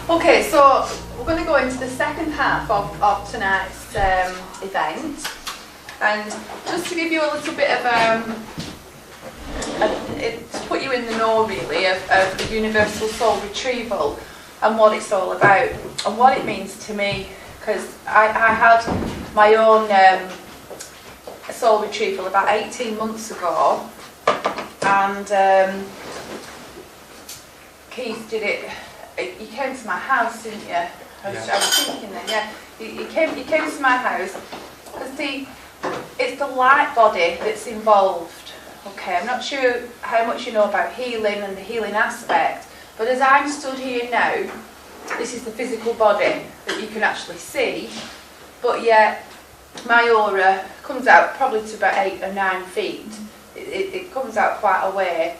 Okay, so we're going to go into the second half of tonight's event, and just to give you a little bit of to put you in the know really of the universal soul retrieval and what it's all about and what it means to me, because I had my own soul retrieval about 18 months ago, and Keith did it. You came to my house, didn't you? I was thinking then, yeah. You came to my house, because it's the light body that's involved. Okay, I'm not sure how much you know about healing and the healing aspect, but as I'm stood here now, this is the physical body that you can actually see, but yet my aura comes out probably to about 8 or 9 feet. It comes out quite a way.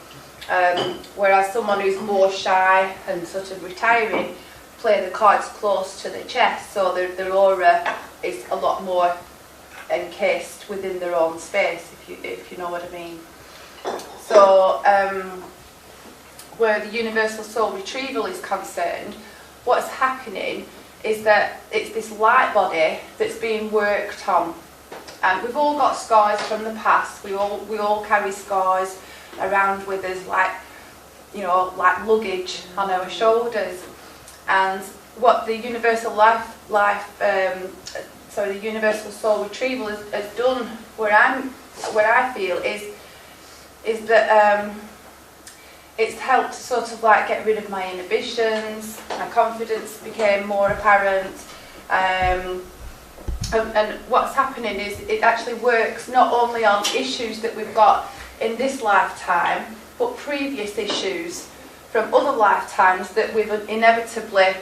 Whereas someone who's more shy and sort of retiring play the cards close to the chest, so their aura is a lot more encased within their own space, if you know what I mean. So where the universal soul retrieval is concerned, what's happening is that it's this light body that's being worked on, and we've all got scars from the past. We all carry scars around with us, like, you know, like luggage on our shoulders. And what the universal the universal soul retrieval has done, where I feel is that it's helped to sort of like get rid of my inhibitions. My confidence became more apparent, and what's happening is it actually works not only on issues that we've got in this lifetime, but previous issues from other lifetimes that we've inevitably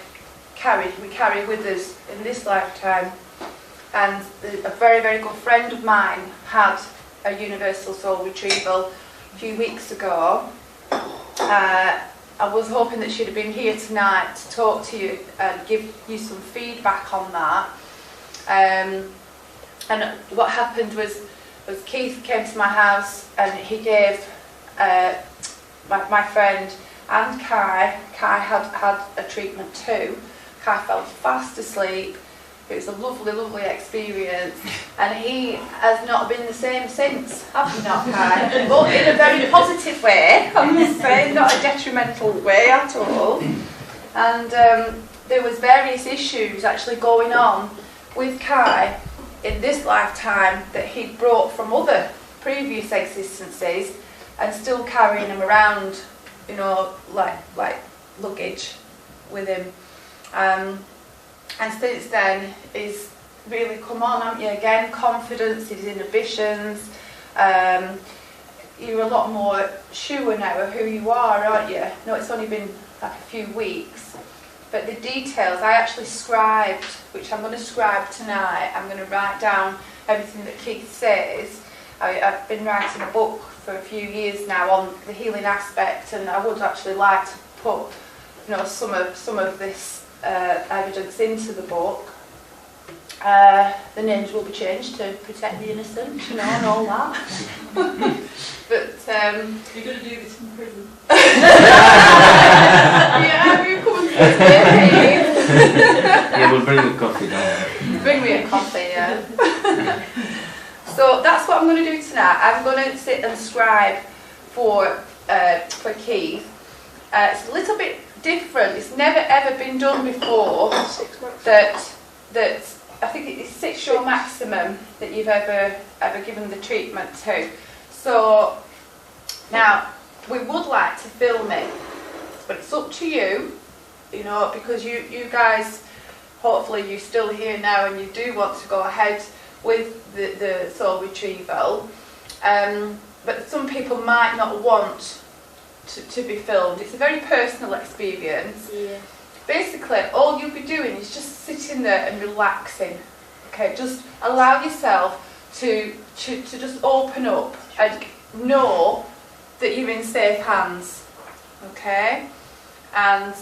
we carry with us in this lifetime. And a very, very good friend of mine had a universal soul retrieval a few weeks ago. I was hoping that she'd have been here tonight to talk to you and give you some feedback on that. And what happened was Keith came to my house and he gave my friend and Kai had a treatment too. Kai fell fast asleep. It was a lovely, lovely experience, and he has not been the same since. Have you not, Kai? But in a very positive way, I must say, not a detrimental way at all. And there was various issues actually going on with Kai in this lifetime that he'd brought from other previous existences, and still carrying them around, you know, like luggage with him. And since then, he's really come on, haven't you? Again, confidence, his inhibitions. You're a lot more sure now of who you are, aren't you? No, it's only been like a few weeks. But the details, I actually scribed, which I'm going to scribe tonight. I'm going to write down everything that Keith says. I've been writing a book for a few years now on the healing aspect, and I would actually like to put, you know, some of this evidence into the book. The names will be changed to protect the innocent, you know, and all that. But you're going to do this in prison. Yeah, you come and see. Yeah, we'll bring a coffee down. Bring me a coffee, yeah. So that's what I'm going to do tonight. I'm going to sit and scribe for Keith. It's a little bit different. It's never ever been done before. That I think it's 6 your maximum that you've ever given the treatment to. So now we would like to film it, but it's up to you, you know, because you guys, hopefully you're still here now and you do want to go ahead with the soul retrieval, but some people might not want to be filmed. It's a very personal experience. Yeah. Basically, all you'll be doing is just sitting there and relaxing. Okay, just allow yourself to just open up and know that you're in safe hands. Okay, and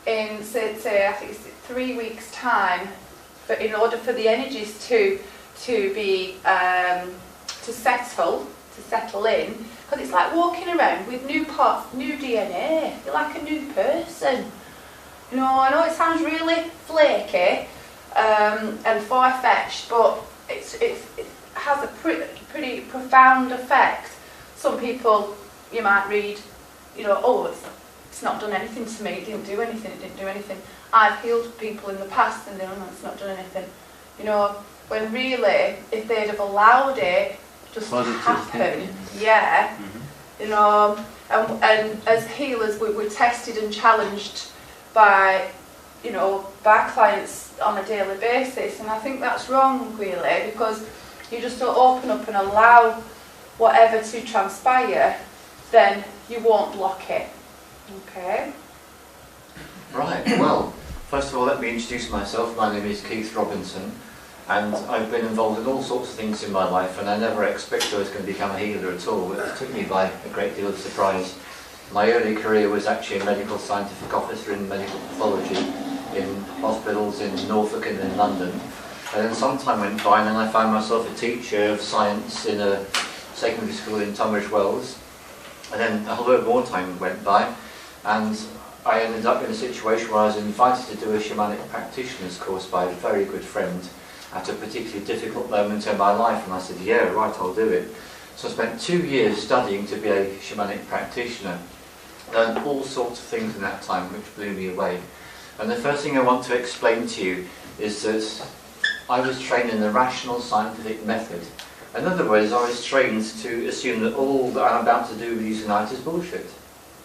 in say I think it's 3 weeks' time, but in order for the energies to be to settle in, Because it's like walking around with new parts, new DNA. You're like a new person. You know, I know it sounds really flaky and far-fetched, but it has a pretty profound effect. Some people, you might read, you know, oh, it's not done anything to me, it didn't do anything. I've healed people in the past and they're it's not done anything. You know, when really, if they'd have allowed it just to happen, yeah, you know, and as healers, we're tested and challenged by, you know, by clients on a daily basis, and I think that's wrong, really, because you just don't open up and allow whatever to transpire, then you won't block it. Okay? Right, well, first of all, let me introduce myself. My name is Keith Robinson, and I've been involved in all sorts of things in my life, and I never expected I was going to become a healer at all. It took me by a great deal of surprise. My early career was actually a medical scientific officer in medical pathology in hospitals in Norfolk and in London. And then some time went by, and then I found myself a teacher of science in a secondary school in Tunbridge Wells. And then a whole lot more time went by, and I ended up in a situation where I was invited to do a shamanic practitioner's course by a very good friend at a particularly difficult moment in my life, and I said, yeah, right, I'll do it. So I spent 2 years studying to be a shamanic practitioner. Learned all sorts of things in that time which blew me away. And the first thing I want to explain to you is that I was trained in the rational scientific method. In other words, I was trained to assume that all that I'm about to do with you tonight is bullshit.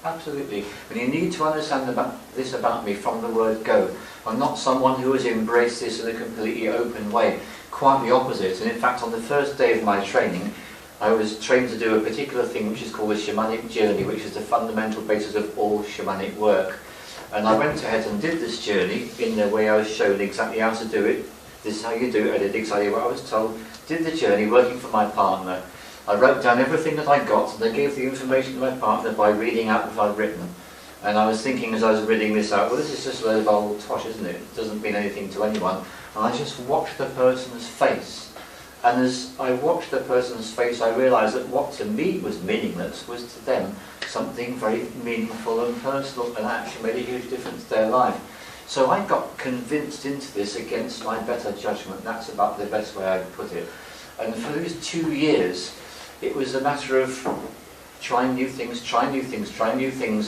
Absolutely. And you need to understand this about me from the word go. I'm not someone who has embraced this in a completely open way. Quite the opposite. And in fact, on the first day of my training, I was trained to do a particular thing which is called a shamanic journey, which is the fundamental basis of all shamanic work. And I went ahead and did this journey in the way I was shown exactly how to do it. This is how you do it. I did exactly what I was told. Did the journey working for my partner. I wrote down everything that I got, and I gave the information to my partner by reading out what I'd written. And I was thinking as I was reading this out, well, this is just a load of old tosh, isn't it? It doesn't mean anything to anyone. And I just watched the person's face. And as I watched the person's face, I realised that what to me was meaningless was to them something very meaningful and personal, and actually made a huge difference to their life. So I got convinced into this against my better judgment. That's about the best way I'd put it. And for those 2 years, it was a matter of trying new things,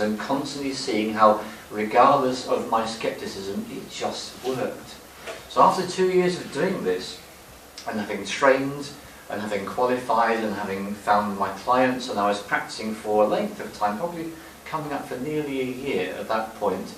and constantly seeing how, regardless of my scepticism, it just worked. So after 2 years of doing this, and having trained, and having qualified, and having found my clients, and I was practicing for a length of time, probably coming up for nearly a year at that point,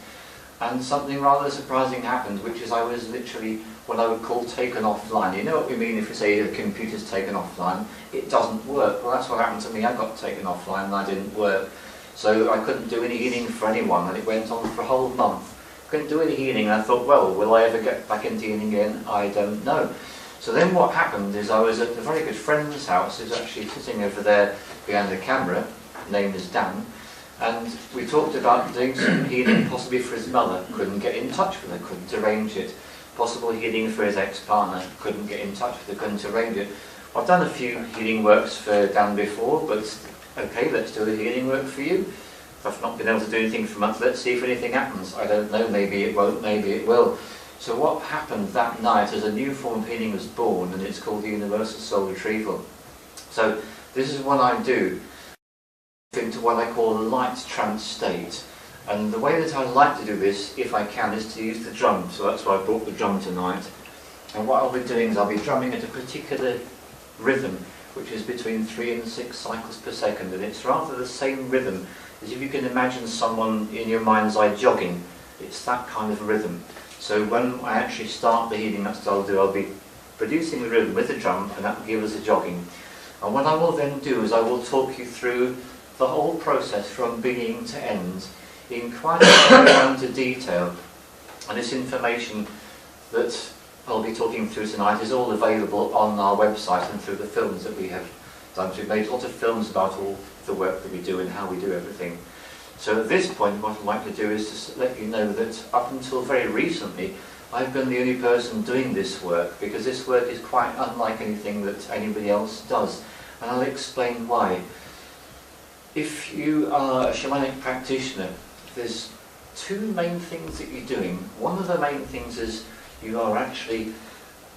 and something rather surprising happened, which is I was literally what I would call taken offline. You know what we mean if we say the computer's taken offline? It doesn't work. Well, that's what happened to me. I got taken offline and I didn't work. So I couldn't do any healing for anyone, and it went on for a whole month. Couldn't do any healing, and I thought, well, will I ever get back into healing again? I don't know. So then what happened is I was at a very good friend's house, who's actually sitting over there behind the camera, name is Dan, and we talked about doing some healing possibly for his mother. Couldn't get in touch with her, couldn't arrange it. Possible healing for his ex-partner, couldn't get in touch with her, couldn't arrange it. I've done a few healing works for Dan before, but okay, let's do a healing work for you. If I've not been able to do anything for months, let's see if anything happens. I don't know, maybe it won't, maybe it will. So what happened that night is a new form of healing was born, and it's called the Universal Soul Retrieval. So this is what I do into what I call a light trance state. And the way that I like to do this, if I can, is to use the drum. So that's why I brought the drum tonight. And what I'll be doing is I'll be drumming at a particular rhythm, which is between 3 and 6 cycles per second. And it's rather the same rhythm as if you can imagine someone in your mind's eye jogging. It's that kind of rhythm. So when I actually start the healing, that's what I'll do. I'll be producing the rhythm with the drum, and that will give us a jogging. And what I will then do is I will talk you through the whole process from beginning to end in quite a fair amount of detail. And this information that I'll be talking through tonight is all available on our website and through the films that we have done. So we've made a lot of films about all the work that we do and how we do everything. So at this point, what I'd like to do is to let you know that up until very recently, I've been the only person doing this work, because this work is quite unlike anything that anybody else does. And I'll explain why. if you are a shamanic practitioner, there's two main things that you're doing. One of the main things is you are actually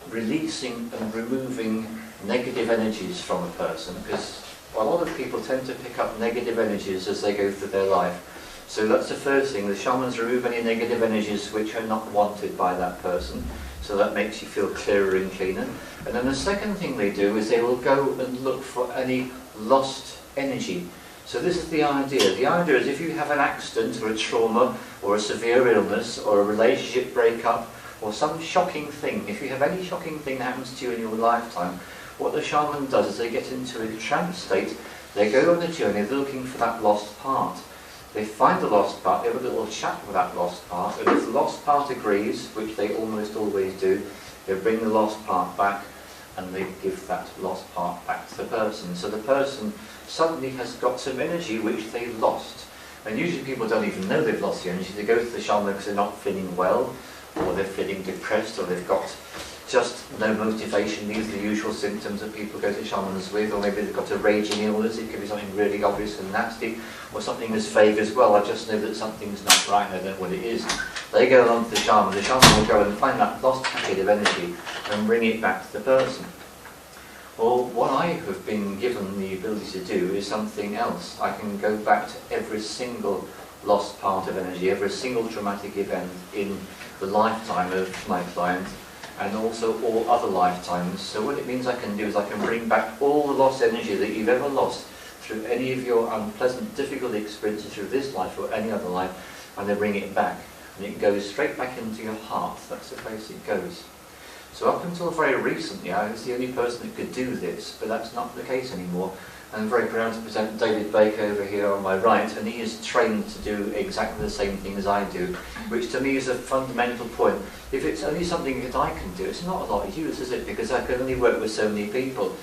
releasing and removing negative energies from a person, because a lot of people tend to pick up negative energies as they go through their life. So that's the first thing. The shamans remove any negative energies which are not wanted by that person. So that makes you feel clearer and cleaner. And then the second thing they do is they will go and look for any lost energy. So this is the idea. The idea is if you have an accident or a trauma or a severe illness or a relationship breakup or some shocking thing, if you have any shocking thing that happens to you in your lifetime, what the shaman does is they get into a trance state, they go on a journey, they're looking for that lost part. They find the lost part, they have a little chat with that lost part, and if the lost part agrees, which they almost always do, they bring the lost part back and they give that lost part back to the person. So the person suddenly has got some energy which they lost. And usually people don't even know they've lost the energy. They go to the shaman because they're not feeling well, or they're feeling depressed, or they've got just no motivation. These are the usual symptoms that people go to shamans with, or maybe they've got a raging illness. It could be something really obvious and nasty, or something as vague as well. I just know that something's not right, I don't know what it is. They go along to the shaman will go and find that lost packet of energy and bring it back to the person. Well, what I have been given the ability to do is something else. I can go back to every single lost part of energy, every single traumatic event in the lifetime of my client, and also all other lifetimes. So what it means I can do is I can bring back all the lost energy that you've ever lost through any of your unpleasant, difficult experiences through this life or any other life, and then bring it back. And it goes straight back into your heart. That's the place it goes. So up until very recently, I was the only person that could do this, but that's not the case anymore. I'm very proud to present David Baker over here on my right, and he is trained to do exactly the same thing as I do, which to me is a fundamental point. If it's only something that I can do, it's not a lot of use, is it? Because I can only work with so many people.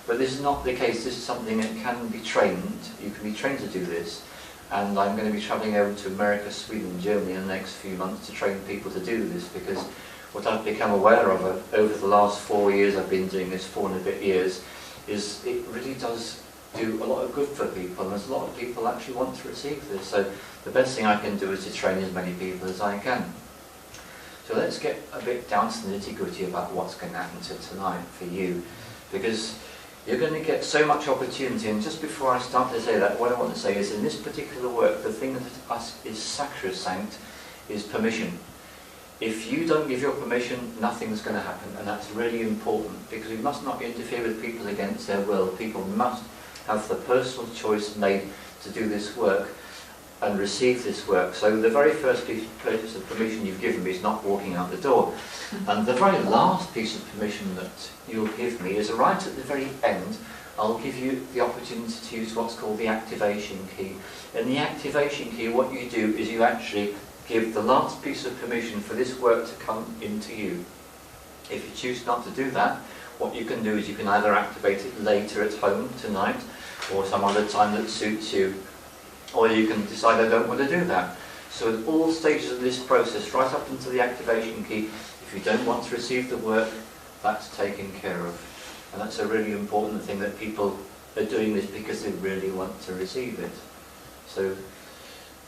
But this is not the case. This is something that can be trained. You can be trained to do this. And I'm going to be travelling over to America, Sweden, Germany in the next few months to train people to do this, because what I've become aware of over the last 4 years, I've been doing this 4 and a bit years, is it really does do a lot of good for people, and there's a lot of people actually want to receive this. So the best thing I can do is to train as many people as I can. So let's get a bit down to the nitty-gritty about what's going to happen tonight for you, because you're going to get so much opportunity. And just before I start to say that, what I want to say is in this particular work, the thing that is sacrosanct is permission. If you don't give your permission, nothing's going to happen, and that's really important, because we must not interfere with people against their will. People must have the personal choice made to do this work and receive this work. So the very first piece of permission you've given me is not walking out the door. And the very last piece of permission that you'll give me is right at the very end. I'll give you the opportunity to use what's called the activation key. In the activation key, what you do is you actually give the last piece of permission for this work to come into you. If you choose not to do that, what you can do is you can either activate it later at home tonight, or some other time that suits you, or you can decide I don't want to do that. So at all stages of this process, right up until the activation key, if you don't want to receive the work, that's taken care of. And that's a really important thing, that people are doing this because they really want to receive it. So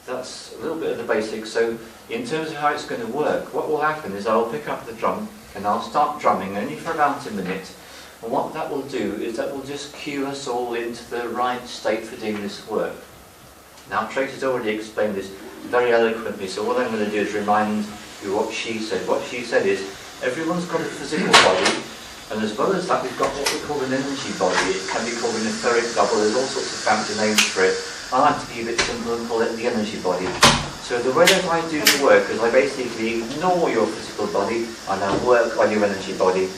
that's a little bit of the basics. So in terms of how it's going to work, what will happen is I'll pick up the drum and I'll start drumming only for about a minute. And what that will do is that will just cue us all into the right state for doing this work. Now Tracy's already explained this very eloquently, so what I'm going to do is remind you what she said. What she said is, everyone's got a physical body, and as well as that we've got what we call an energy body. It can be called an etheric double, there's all sorts of fancy names for it. I like to keep it simple and call it the energy body. So the way that I do the work is I basically ignore your physical body and I work on your energy body.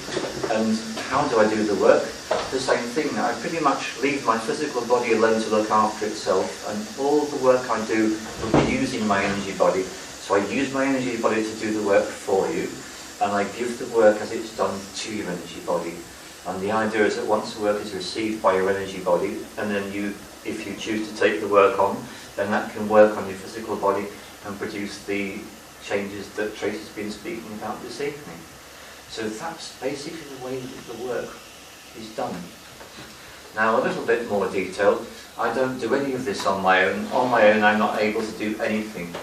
And how do I do the work? The same thing. I pretty much leave my physical body alone to look after itself, and all the work I do will be using my energy body. So I use my energy body to do the work for you, and I give the work as it's done to your energy body. And the idea is that once the work is received by your energy body, and then you, if you choose to take the work on, then that can work on your physical body and produce the changes that Tracy's been speaking about this evening. So that's basically the way that the work is done. Now, a little bit more detailed, I don't do any of this on my own. On my own, I'm not able to do anything.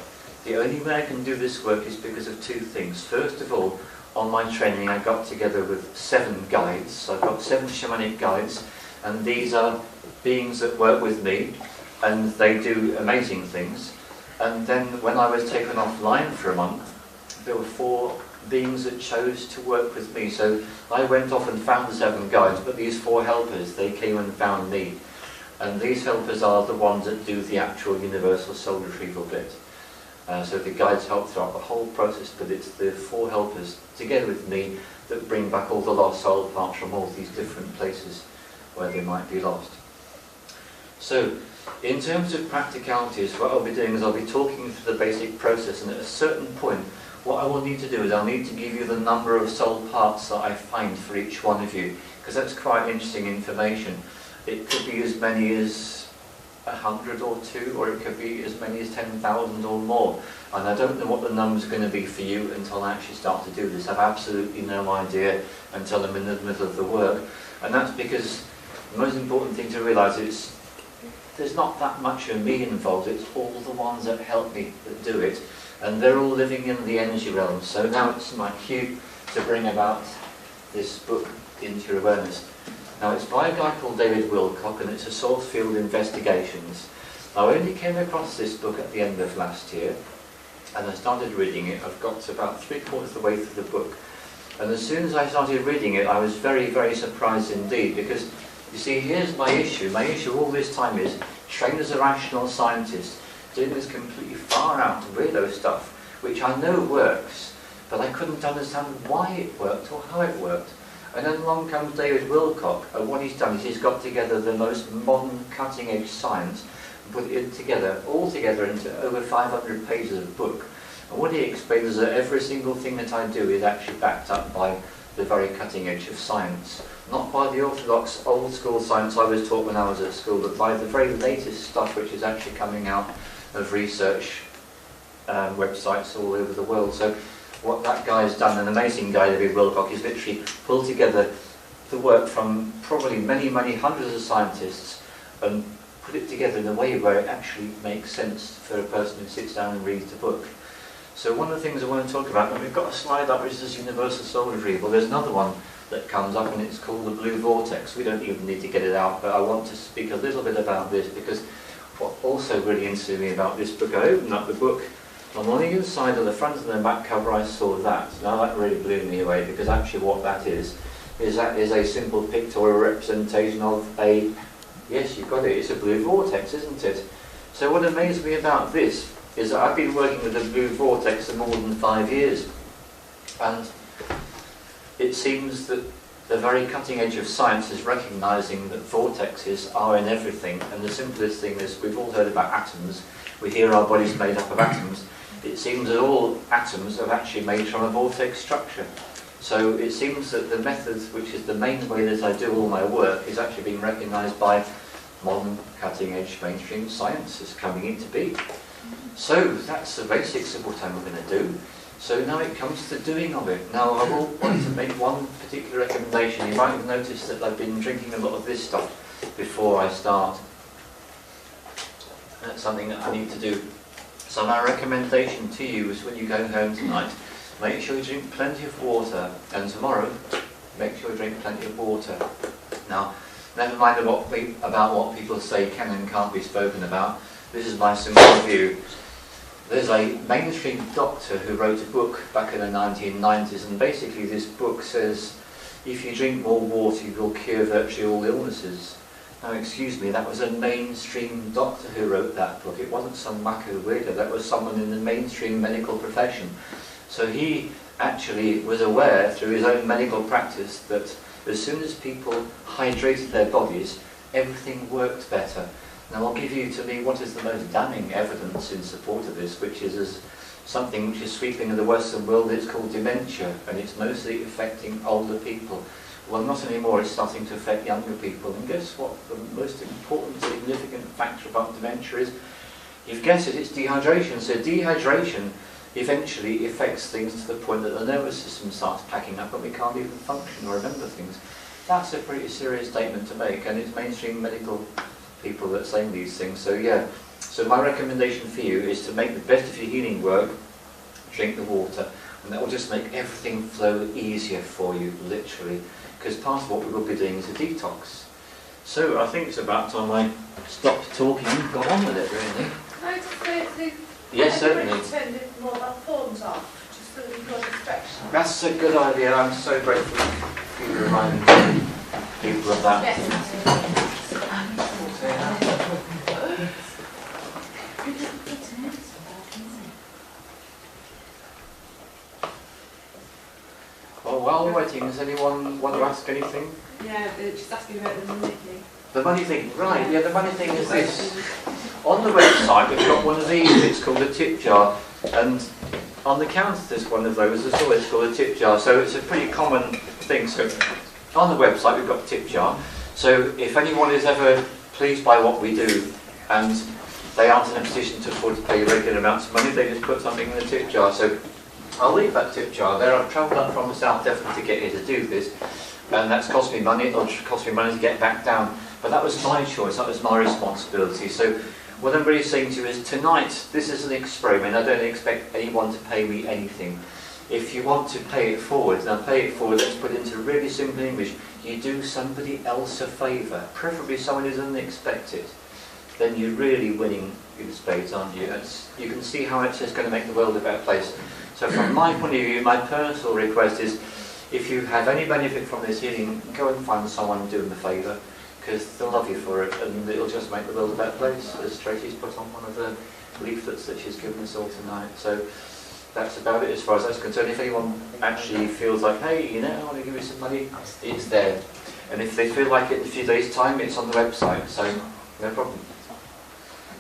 The only way I can do this work is because of two things. First of all, on my training, I got together with 7 guides. So I've got 7 shamanic guides, and these are beings that work with me, and they do amazing things. And then when I was taken offline for a month, there were 4 beings that chose to work with me. So I went off and found the 7 guides, but these 4 helpers, they came and found me. And these helpers are the ones that do the actual universal soul retrieval bit. So the guides help throughout the whole process, but it's the 4 helpers together with me that bring back all the lost soul parts from all these different places where they might be lost. So, in terms of practicalities, what I'll be doing is I'll be talking through the basic process, and at a certain point, what I will need to do is I'll need to give you the number of soul parts that I find for each one of you, because that's quite interesting information. It could be as many as 100 or 2, or it could be as many as 10,000 or more. And I don't know what the number's going to be for you until I actually start to do this. I've absolutely no idea until I'm in the middle of the work. And that's because the most important thing to realise is there's not that much of me involved, it's all the ones that help me that do it. And they're all living in the energy realm. So now it's my cue to bring about this book into your awareness. Now it's by a guy called David Wilcock, and it's a Source Field Investigations. I only came across this book at the end of last year, and I started reading it. I've got to about 3/4 of the way through the book. And as soon as I started reading it, I was very, very surprised indeed, because you see, here's my issue. My issue all this time is trained as a rational scientist, doing this completely far out weirdo stuff, which I know works, but I couldn't understand why it worked or how it worked. And then along comes David Wilcock, and what he's done is he's got together the most modern, cutting-edge science and put it together, all together into over 500 pages of book. And what he explains is that every single thing that I do is actually backed up by the very cutting edge of science. Not by the orthodox, old-school science I was taught when I was at school, but by the very latest stuff which is actually coming out of research websites all over the world. So what that guy has done, an amazing guy, David Wilcock, is literally pulled together the work from probably many, many hundreds of scientists and put it together in a way where it actually makes sense for a person who sits down and reads the book. So one of the things I want to talk about, and we've got a slide up which is universal soul retrieval. There's another one that comes up, and it's called the blue vortex. We don't even need to get it out, but I want to speak a little bit about this, because what also really interested me about this book, I opened up the book, and on the inside of the front and the back cover I saw that. Now that really blew me away, because actually what that is a simple pictorial representation of a, yes, you've got it, it's a blue vortex, isn't it? So what amazed me about this is that I've been working with the blue vortex for more than 5 years, and it seems that the very cutting edge of science is recognising that vortexes are in everything, and the simplest thing is, we've all heard about atoms, we hear our body's made up of atoms. It seems that all atoms are actually made from a vortex structure. So it seems that the method, which is the main way that I do all my work, is actually being recognised by modern cutting edge mainstream science is coming into being. So that's the basics of what I'm going to do. So now it comes to the doing of it. Now I will want to make one particular recommendation. You might have noticed that I've been drinking a lot of this stuff before I start. That's something that I need to do. So my recommendation to you is when you go home tonight, make sure you drink plenty of water, and tomorrow, make sure you drink plenty of water. Now, never mind about what people say can and can't be spoken about. This is my simple view. There's a mainstream doctor who wrote a book back in the 1990s, and basically this book says, if you drink more water, you will cure virtually all illnesses. Now, excuse me, that was a mainstream doctor who wrote that book. It wasn't some wacko weirdo, that was someone in the mainstream medical profession. So he actually was aware through his own medical practice that as soon as people hydrated their bodies, everything worked better. Now I'll give you to me what is the most damning evidence in support of this, which is something which is sweeping the Western world. It's called dementia, and it's mostly affecting older people. Well, not anymore, it's starting to affect younger people. And guess what the most important, significant factor about dementia is? You've guessed it, it's dehydration. So dehydration eventually affects things to the point that the nervous system starts packing up and we can't even function or remember things. That's a pretty serious statement to make, and it's mainstream medical people that are saying these things. So yeah, so my recommendation for you is to make the best of your healing work, drink the water, and that will just make everything flow easier for you, literally, because part of what we will be doing is a detox. So I think it's about time I stopped talking and got on with it, really. Can I just say to Yes, certainly. everybody turn the mobile phones off, just so that you've got distraction? That's a good idea. I'm so grateful for you reminding people of that. Yes. Well, while we're waiting, does anyone want to ask anything? Yeah, just asking about the money thing. The money thing, right, yeah, the money thing is this. On the website we've got one of these, it's called a tip jar, and on the counter there's one of those as well, it's called a tip jar, so it's a pretty common thing. So on the website we've got a tip jar, so if anyone is ever pleased by what we do and they aren't in a position to afford to pay regular amounts of money, they just put something in the tip jar. So I'll leave that tip jar there. I've travelled up from the south definitely to get here to do this, and that's cost me money. It'll cost me money to get back down, but that was my choice, that was my responsibility. So what I'm really saying to you is tonight, this is an experiment. I don't expect anyone to pay me anything. If you want to pay it forward, now pay it forward, let's put it into really simple English. You do somebody else a favour, preferably someone who doesn't expect it. Then you're really winning in spades, aren't you? You can see how it's just going to make the world a better place. So from my point of view, my personal request is, if you have any benefit from this healing, go and find someone and do them a favour, because they'll love you for it, and it'll just make the world a better place, as Tracy's put on one of the leaflets that she's given us all tonight. So that's about it as far as that's concerned. If anyone actually feels like, hey, you know, I want to give you some money, it's there. And if they feel like it in a few days' time, it's on the website, so no problem.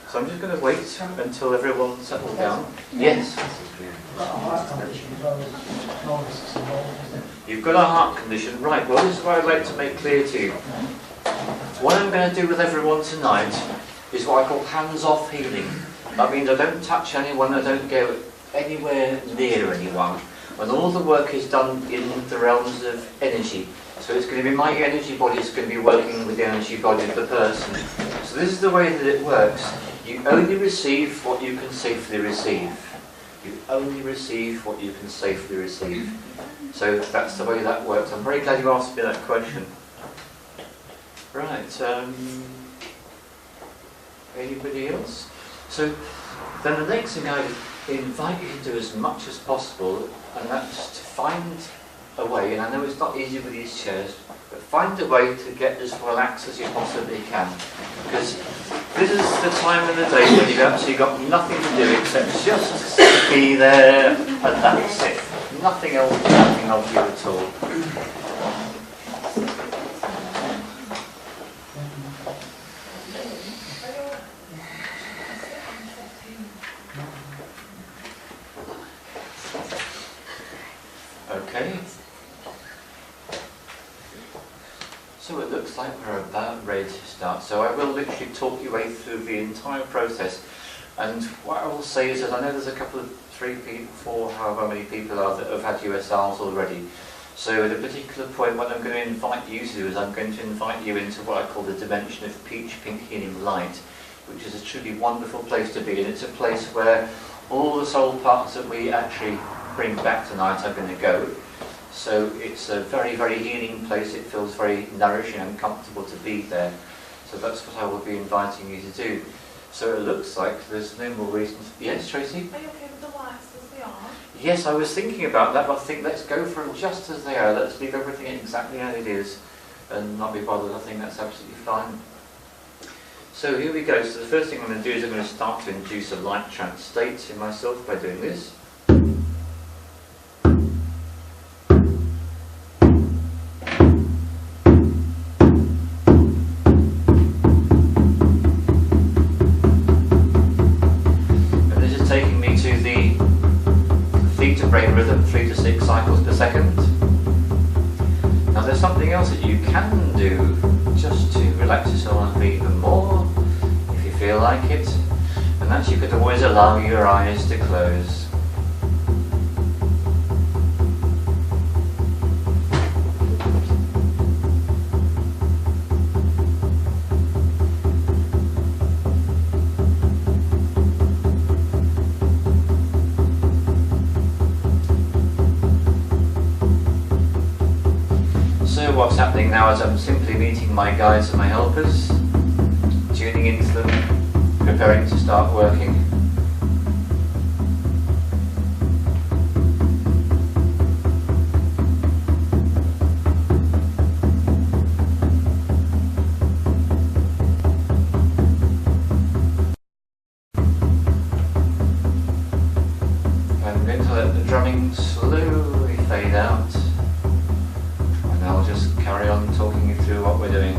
So I'm just going to wait until everyone's settled down. Yes? You've got a heart condition, right? Well, this is what I'd like to make clear to you. What I'm going to do with everyone tonight is what I call hands-off healing. That means I don't touch anyone, I don't go anywhere near anyone. When all the work is done in the realms of energy. So it's going to be my energy body is going to be working with the energy body of the person. So this is the way that it works. You only receive what you can safely receive. You only receive what you can safely receive. So that's the way that works. I'm very glad you asked me that question. Right, anybody else? So then the next thing I invite you to do as much as possible, and that's to find a way, and I know it's not easy with these chairs, but find a way to get as relaxed as you possibly can. Because this is the time of the day when you've actually got nothing to do except just be there, and that's it. Nothing else, nothing of you at all. Okay. So it looks like we're about ready to start. So I will literally talk you way through the entire process. And what I will say is that I know there's a couple of 3 people, 4, however many people are that have had USRs already. So at a particular point, what I'm going to invite you to do is I'm going to invite you into what I call the dimension of peach pink healing light, which is a truly wonderful place to be. And it's a place where all the soul parts that we actually bring back tonight are going to go. So it's a very, very healing place. It feels very nourishing and comfortable to be there. So that's what I will be inviting you to do. So it looks like there's no more reason to... Yes, Tracy? Are you okay with the lights as they are? Yes, I was thinking about that, but I think let's go for them just as they are. Let's leave everything exactly as it is and not be bothered. I think that's absolutely fine. So here we go. So the first thing I'm going to do is I'm going to start to induce a light trance state in myself by doing this. Brain rhythm, 3 to 6 cycles per second. Now there's something else that you can do just to relax yourself even more, if you feel like it, and that's you could always allow your eyes to close. what's happening now is I'm simply meeting my guides and my helpers, tuning into them, preparing to start working. I'm going to let the drumming slowly fade out, and I'll just carry on talking you through what we're doing.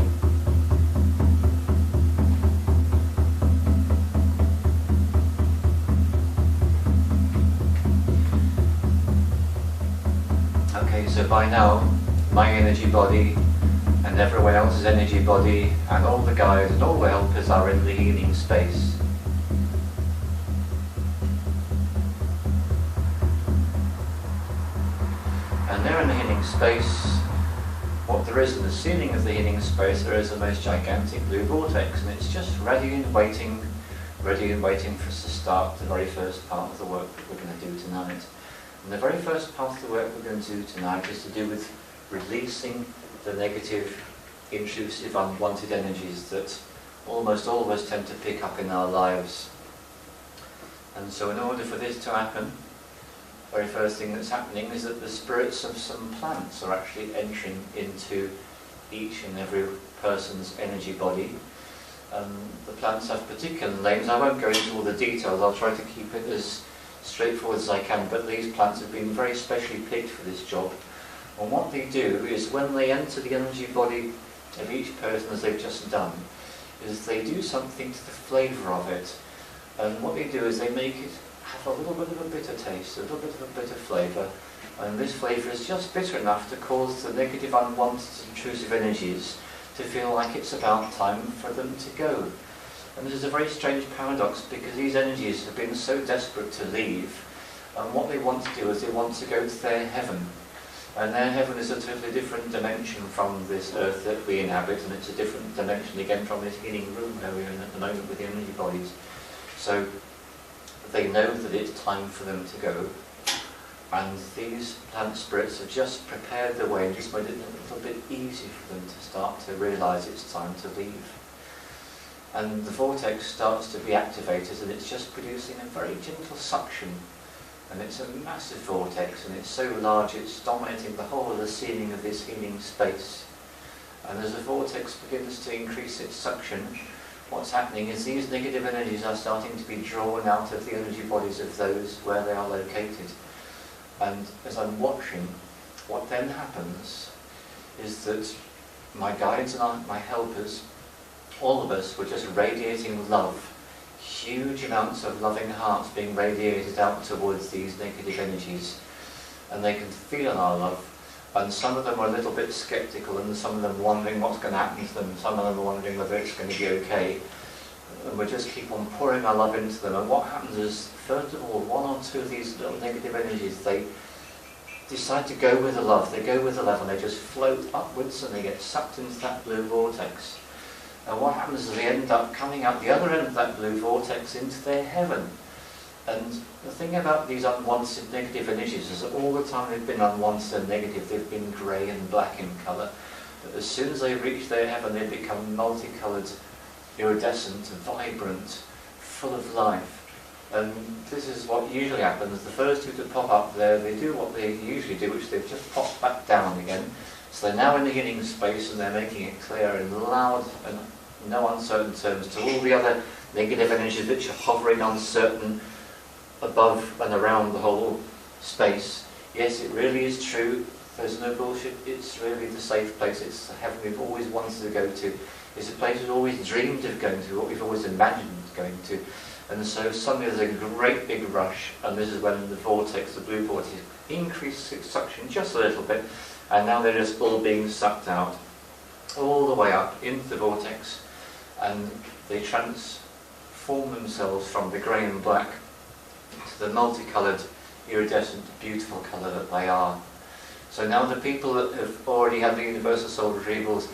Okay, so by now, my energy body and everyone else's energy body and all the guides and all the helpers are in the healing space. And they're in the healing space. What there is in the ceiling of the healing space, there is the most gigantic blue vortex, and it's just ready and waiting for us to start the very first part of the work that we're going to do tonight. And the very first part of the work we're going to do tonight is to do with releasing the negative, intrusive, unwanted energies that almost all of us tend to pick up in our lives. And so in order for this to happen, the very first thing that's happening is that the spirits of some plants are actually entering into each and every person's energy body. The plants have particular names. I won't go into all the details, I'll try to keep it as straightforward as I can, but these plants have been very specially picked for this job. And what they do is when they enter the energy body of each person, as they've just done, is they do something to the flavour of it. And what they do is they make it have a little bit of a bitter taste, a little bit of a bitter flavour, and this flavour is just bitter enough to cause the negative, unwanted, intrusive energies to feel like it's about time for them to go. And this is a very strange paradox, because these energies have been so desperate to leave, and what they want to do is they want to go to their heaven. And their heaven is a totally different dimension from this earth that we inhabit, and it's a different dimension again from this healing room where we're in at the moment with the energy bodies. So they know that it's time for them to go, and these plant spirits have just prepared the way and just made it a little bit easy for them to start to realise it's time to leave. And the vortex starts to be activated, and it's just producing a very gentle suction. And it's a massive vortex, and it's so large it's dominating the whole of the ceiling of this healing space. And as the vortex begins to increase its suction, what's happening is these negative energies are starting to be drawn out of the energy bodies of those where they are located. And as I'm watching, what then happens is that my guides and my helpers, all of us, were just radiating love. Huge amounts of loving hearts being radiated out towards these negative energies, and they can feel our love. And some of them are a little bit sceptical, and some of them wondering what's going to happen to them. Some of them are wondering whether it's going to be okay. And we just keep on pouring our love into them. And what happens is, first of all, one or two of these little negative energies, they decide to go with the love. They go with the love, and they just float upwards, and they get sucked into that blue vortex. And what happens is they end up coming out the other end of that blue vortex into their heaven. And the thing about these unwanted negative energies is that all the time they've been unwanted and negative, they've been grey and black in colour. But as soon as they reach their heaven, they become multicoloured, iridescent, vibrant, full of life. And this is what usually happens. The first two to pop up there, they do what they usually do, which they've just popped back down again. So they're now in the healing space, and they're making it clear and loud and no uncertain terms to all the other negative energies which are hovering uncertain above and around the whole space. Yes, it really is true. There's no bullshit. It's really the safe place. It's the heaven we've always wanted to go to. It's a place we've always dreamed of going to, what we've always imagined going to. And so suddenly there's a great big rush, and this is when the vortex, the blue vortex, increases its suction just a little bit, and now they're just all being sucked out, all the way up into the vortex, and they transform themselves from the grey and black to the multicoloured, iridescent, beautiful colour that they are. So now the people that have already had the universal soul retrievals,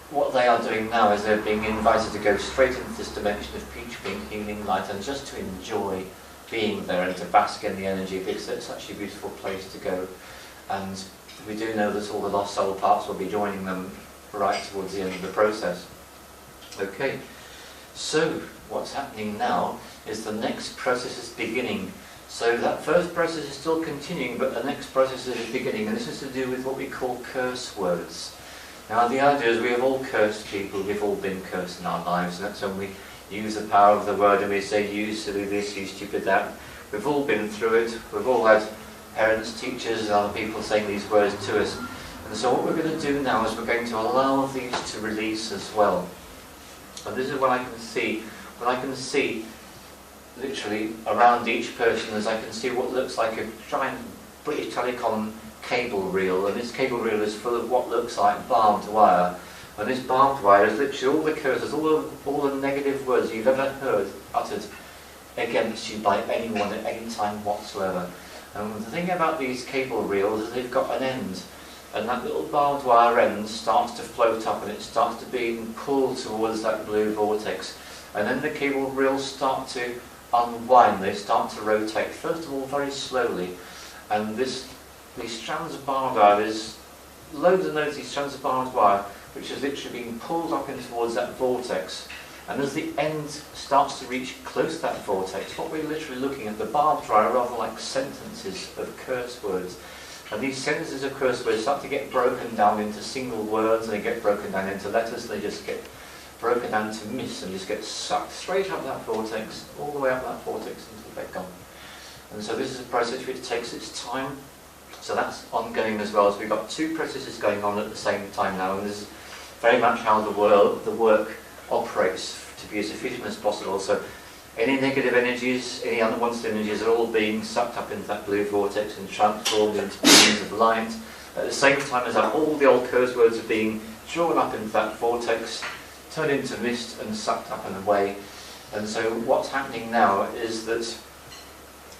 what they are doing now is they're being invited to go straight into this dimension of peach pink healing light, and just to enjoy being there and to bask in the energy, because it's such a beautiful place to go. And we do know that all the lost soul parts will be joining them right towards the end of the process. Okay, so what's happening now is the next process is beginning. So that first process is still continuing, but the next process is beginning, and this is to do with what we call curse words. Now the idea is we have all cursed people, we've all been cursed in our lives, and that's when we use the power of the word and we say, you silly this, you stupid that. We've all been through it, we've all had parents, teachers, and other people saying these words to us. And so what we're going to do now is we're going to allow these to release as well. And this is what I can see. When I can see literally around each person, as I can see what looks like a giant British Telecom cable reel, and this cable reel is full of what looks like barbed wire. And this barbed wire is literally all the curses, all the negative words you've ever heard uttered against you by anyone at any time whatsoever. And the thing about these cable reels is they've got an end, and that little barbed wire end starts to float up and it starts to be pulled towards that blue vortex. And then the cable reels start to unwind, they start to rotate, first of all very slowly. And these strands of barbed wire, there's loads and loads of these strands of barbed wire which is literally being pulled up in towards that vortex. And as the end starts to reach close to that vortex, what we're literally looking at, the barbed wire are rather like sentences of curse words. And these sentences of curse words start to get broken down into single words, and they get broken down into letters, and they just get broken down to mist, and just get sucked straight up that vortex, all the way up that vortex until they're gone. And so this is a process which takes its time. So that's ongoing as well. So we've got two processes going on at the same time now, and this is very much how the work operates, to be as efficient as possible. So any negative energies, any unwanted energies are all being sucked up into that blue vortex and transformed into beings of light. At the same time as that, all the old curse words are being drawn up into that vortex, turned into mist and sucked up and away. And so what's happening now is that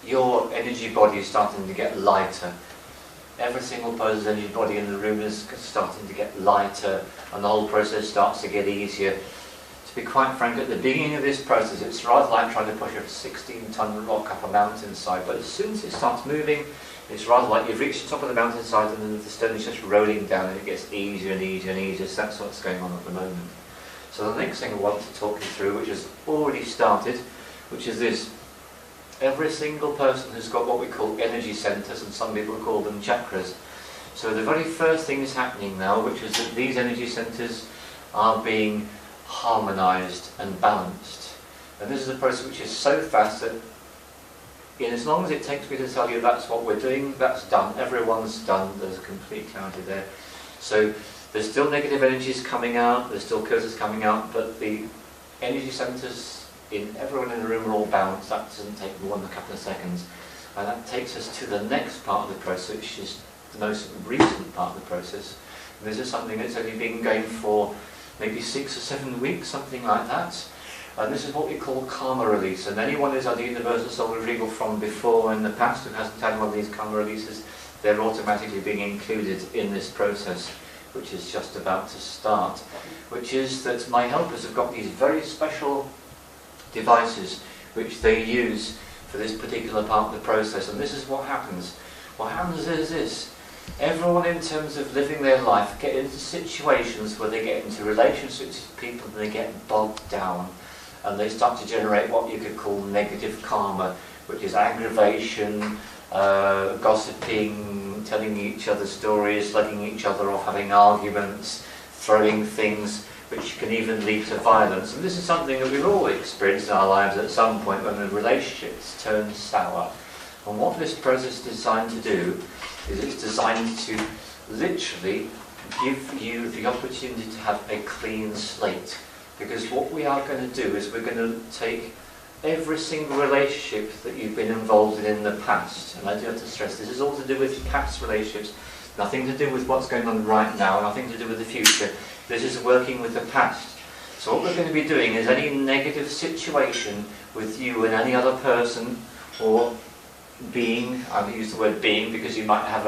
your energy body is starting to get lighter. Every single person's energy body in the room is starting to get lighter, and the whole process starts to get easier. To be quite frank, at the beginning of this process, it's rather like trying to push a 16-ton rock up a mountainside, but as soon as it starts moving, it's rather like you've reached the top of the mountainside and then the stone is just rolling down, and it gets easier and easier and easier. So that's what's going on at the moment. So the next thing I want to talk you through, which has already started, which is this. Every single person has got what we call energy centres, and some people call them chakras. So the very first thing is happening now, which is that these energy centres are being harmonised and balanced. And this is a process which is so fast that in as long as it takes me to tell you that's what we're doing, that's done. Everyone's done. There's a complete clarity there. So there's still negative energies coming out, there's still curses coming out, but the energy centres in everyone in the room are all balanced. That doesn't take more than a couple of seconds. And that takes us to the next part of the process, which is the most recent part of the process. And this is something that's only been going for maybe 6 or 7 weeks, something like that. And this is what we call karma release. And anyone who's had the Universal Soul Retrieval from before in the past who hasn't had one of these karma releases, they're automatically being included in this process, which is just about to start. Which is that my helpers have got these very special devices which they use for this particular part of the process. And this is what happens. What happens is this. Everyone, in terms of living their life, get into situations where they get into relationships with people and they get bogged down, and they start to generate what you could call negative karma, which is aggravation, gossiping, telling each other stories, slugging each other off, having arguments, throwing things, which can even lead to violence. And this is something that we've all experienced in our lives at some point when the relationships turn sour. And what this process is designed to do is it's designed to literally give you the opportunity to have a clean slate. Because what we are going to do is we're going to take every single relationship that you've been involved in the past, and I do have to stress this is all to do with past relationships, nothing to do with what's going on right now, nothing to do with the future. This is working with the past. So what we're going to be doing is any negative situation with you and any other person or being, I use the word being because you might have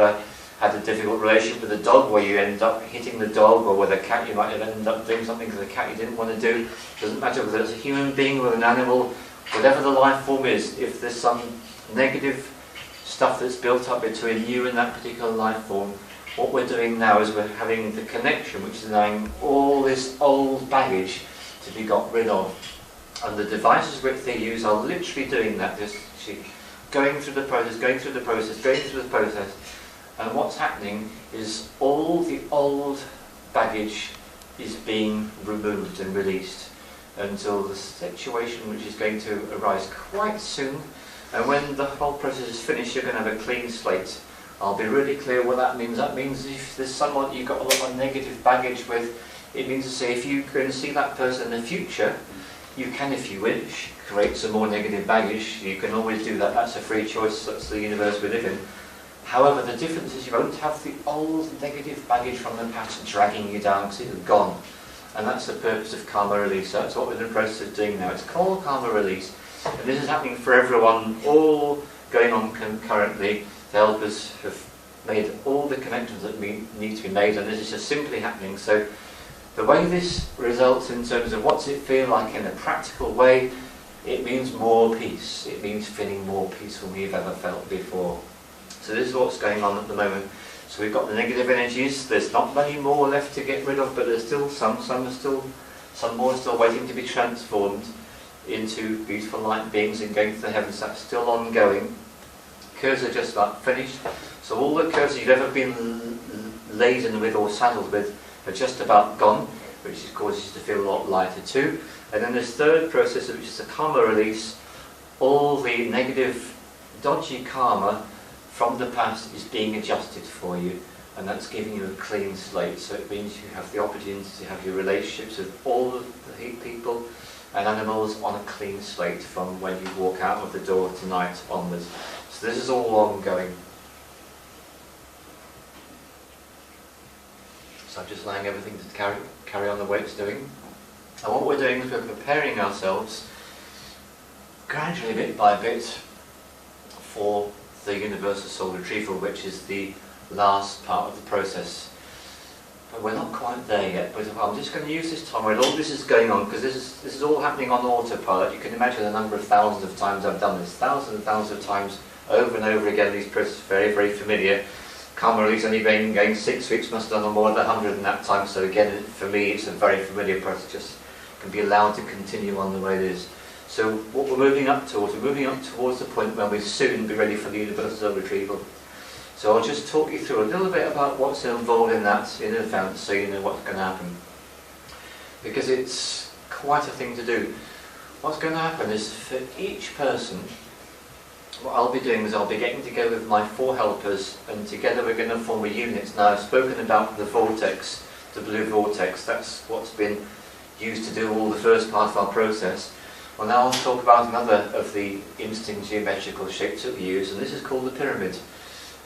had a difficult relationship with a dog where you end up hitting the dog, or with a cat you might have ended up doing something to the cat you didn't want to do. It doesn't matter whether it's a human being or an animal, whatever the life form is, if there's some negative stuff that's built up between you and that particular life form, what we're doing now is we're having the connection, which is allowing all this old baggage to be got rid of. And the devices which they use are literally doing that, just going through the process, going through the process, going through the process. And what's happening is all the old baggage is being removed and released until the situation which is going to arise quite soon. And when the whole process is finished, you're going to have a clean slate. I'll be really clear what that means. That means if there's someone you've got a lot of negative baggage with, it means to say if you're going to see that person in the future, you can, if you wish, create some more negative baggage. You can always do that. That's a free choice. That's the universe we live in. However, the difference is you won't have the old negative baggage from the past dragging you down because it's gone. And that's the purpose of karma release. That's what we're in the process of doing now. It's called karma release. And this is happening for everyone, all going on concurrently. The helpers have made all the connections that need to be made, and this is just simply happening. So the way this results in terms of what's it feel like in a practical way, it means more peace. It means feeling more peaceful than you've ever felt before. So this is what's going on at the moment. So we've got the negative energies. There's not many more left to get rid of, but there's still some more still waiting to be transformed into beautiful light beings and going to the heavens. That's still ongoing. Curses are just about finished. So all the curses you've ever been laden with or saddled with are just about gone, which causes you to feel a lot lighter too. And then this third process, which is the karma release, all the negative, dodgy karma from the past is being adjusted for you, and that's giving you a clean slate. So it means you have the opportunity to have your relationships with all of the people and animals on a clean slate from when you walk out of the door tonight onwards. So this is all ongoing. So I'm just allowing everything to carry on the way it's doing. And what we're doing is we're preparing ourselves gradually, bit by bit, for the universal soul retrieval, which is the last part of the process. But we're not quite there yet. But I'm just going to use this time where all this is going on, because this is all happening on autopilot. You can imagine the number of thousands of times I've done this, thousands and thousands of times, over and over again. These processes are very, very familiar. Karma release only been going 6 weeks, must have done more than 100 in that time. So again, for me, it's a very familiar process. Just can be allowed to continue on the way it is. So what we're moving up towards the point when we'll soon be ready for the universal soul retrieval. So I'll just talk you through a little bit about what's involved in that in advance, so you know what's going to happen. Because it's quite a thing to do. What's going to happen is for each person, what I'll be doing is I'll be getting together with my 4 helpers, and together we're going to form a unit. Now I've spoken about the vortex, the blue vortex. That's what's been used to do all the first part of our process. Well, now I'll talk about another of the instinct geometrical shapes that we use, and this is called the pyramid.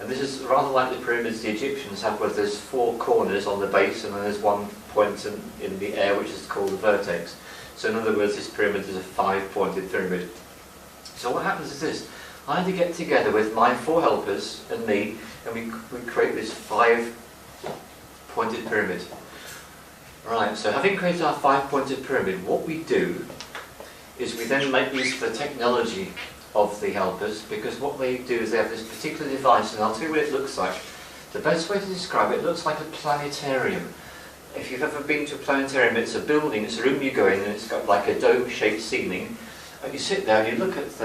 And this is rather like the pyramids the Egyptians have, where there's 4 corners on the base and then there's one point in the air which is called the vertex. So in other words, this pyramid is a 5-pointed pyramid. So what happens is this: I had to get together with my 4 helpers and me, and we create this 5-pointed pyramid. Right, so having created our 5-pointed pyramid, what we do is we then make use of the technology of the helpers, because what they do is they have this particular device, and I'll tell you what it looks like. The best way to describe it, looks like a planetarium. If you've ever been to a planetarium, it's a building, it's a room you go in, and it's got like a dome-shaped ceiling, and you sit there and you look at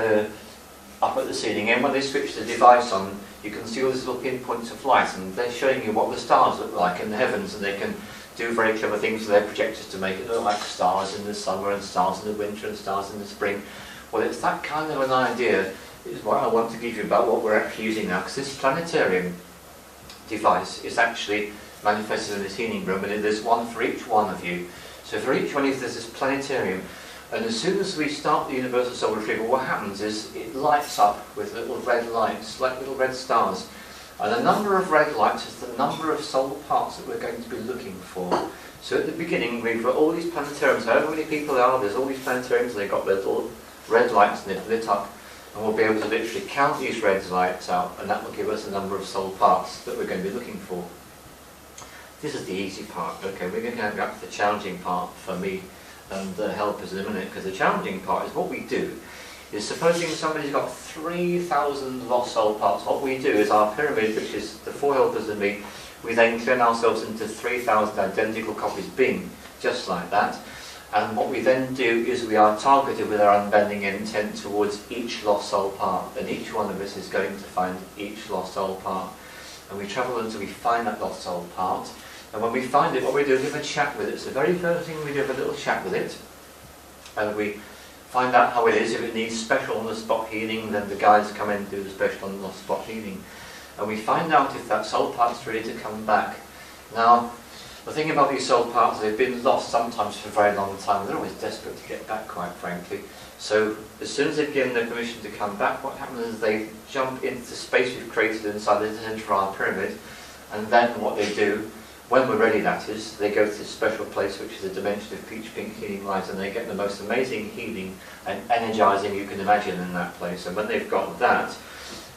up at the ceiling, and when they switch the device on, you can see all these little pinpoints of light, and they're showing you what the stars look like in the heavens, and they can do very clever things with their projectors to make it look like stars in the summer and stars in the winter and stars in the spring. Well, it's that kind of an idea is what I want to give you about what we're actually using now, because this planetarium device is actually manifested in this healing room, and there's one for each one of you. So for each one of you there's this planetarium, and as soon as we start the universal soul retrieval, what happens is it lights up with little red lights, like little red stars. And the number of red lights is the number of soul parts that we're going to be looking for. So at the beginning, we've got all these planetariums, however many people there are, there's all these planetariums, and they've got their little red lights and they've lit up. And we'll be able to literally count these red lights out, and that will give us a number of soul parts that we're going to be looking for. This is the easy part. Okay, we're going to go back to the challenging part for me and the helpers in a minute, because the challenging part is what we do is supposing somebody's got 3,000 lost soul parts. What we do is our pyramid, which is the 4 helpers and me, we then clone ourselves into 3,000 identical copies, bing, just like that. And what we then do is we are targeted with our unbending intent towards each lost soul part, and each one of us is going to find each lost soul part. And we travel until we find that lost soul part. And when we find it, what we do is we have a chat with it. So the very first thing we do is have a little chat with it, and we find out how it is. If it needs special on-the-spot healing, then the guys come in and do the special on-the-spot healing. And we find out if that soul part's ready to come back. Now, the thing about these soul parts, they've been lost sometimes for a very long time. They're always desperate to get back, quite frankly. So as soon as they've given their permission to come back, what happens is they jump into the space we've created inside the center of our pyramid. And then what they do, when we're ready that is, they go to this special place which is a dimension of peach pink healing light, and they get the most amazing healing and energizing you can imagine in that place. And when they've got that,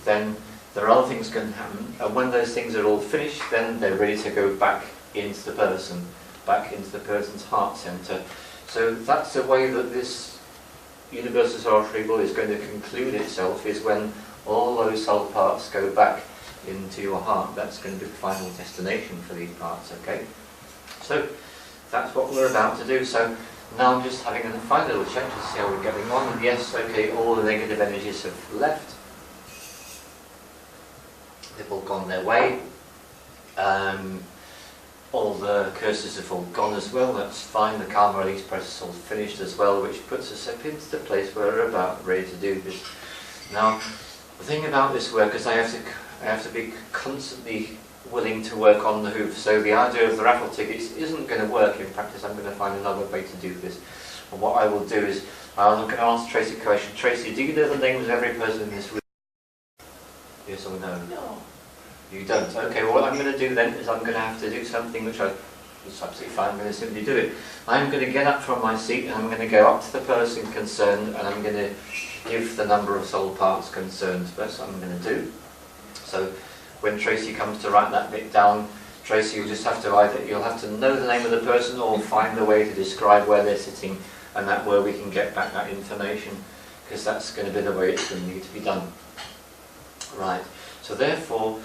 then there are other things can happen, and when those things are all finished, then they're ready to go back into the person, back into the person's heart center. So that's the way that this universal soul retrieval is going to conclude itself, is when all those soul parts go back into your heart. That's going to be the final destination for these parts, okay? So that's what we're about to do. So now I'm just having a final little check to see how we're getting on. And yes, okay, all the negative energies have left. They've all gone their way. All the curses have all gone as well. That's fine. The karma release process is all finished as well, which puts us up into the place where we're about ready to do this. Now, the thing about this work is I have to be constantly willing to work on the hoof. So the idea of the raffle tickets isn't going to work in practice. I'm going to find another way to do this. And what I will do is I'm going to ask Tracy a question. Tracy, do you know the names of every person in this room? Yes or no? No. You don't? Okay, well what I'm going to do then is I'm going to have to do something which it's absolutely fine. I'm going to simply do it. I'm going to get up from my seat and I'm going to go up to the person concerned and I'm going to give the number of soul parts concerned. That's what I'm going to do. So when Tracy comes to write that bit down, Tracy, you'll just have to you'll have to know the name of the person or find a way to describe where they're sitting, and that way we can get back that information, because that's going to be the way it's going to need to be done. Right. So therefore,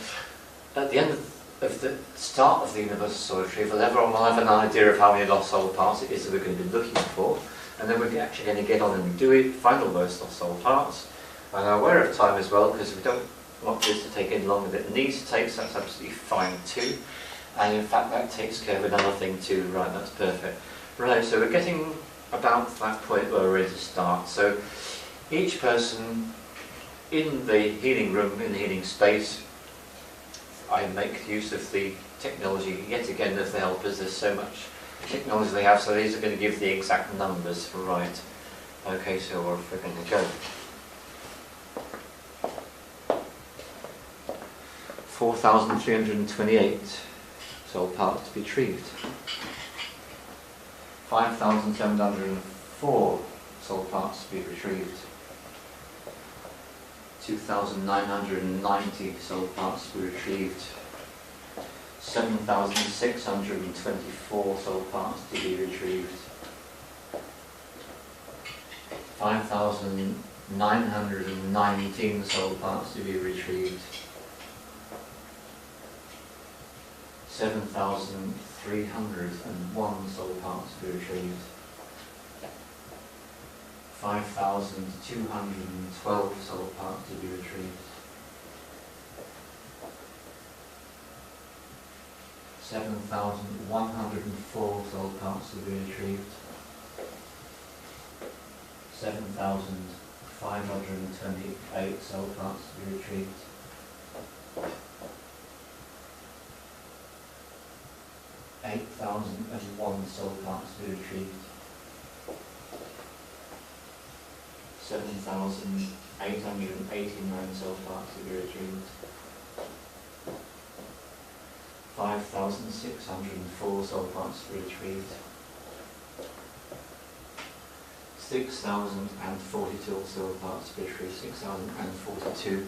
at the end of the start of the universal soul retrieval, everyone will have an idea of how many lost soul parts it is that we're going to be looking for, and then we're actually going to get on and do it, find all those lost soul parts. And I'm aware of time as well, because we don't want this to take any longer than it needs to take, so that's absolutely fine too. And in fact that takes care of another thing too. Right, that's perfect. Right, so we're getting about that point where we're ready to start. So each person in the healing room, in the healing space, I make use of the technology yet again of the helpers. There's so much technology they have, so these are going to give the exact numbers. Right, okay, so we're going to go. 4,328 soul parts to be retrieved. 5,704 soul parts to be retrieved. 2,990 soul parts to be retrieved. 7,624 soul parts to be retrieved. 5,919 soul parts to be retrieved. 7,301 soul parts to be retrieved. 5,212 soul parts to be retrieved. 7,104 soul parts to be retrieved. 7,528 soul parts to be retrieved. 8,001 soul parts to be retrieved. 7,889 soul parts to be retrieved. 5,604 soul parts to be retrieved. 6,042 soul parts to be retrieved. 6,042.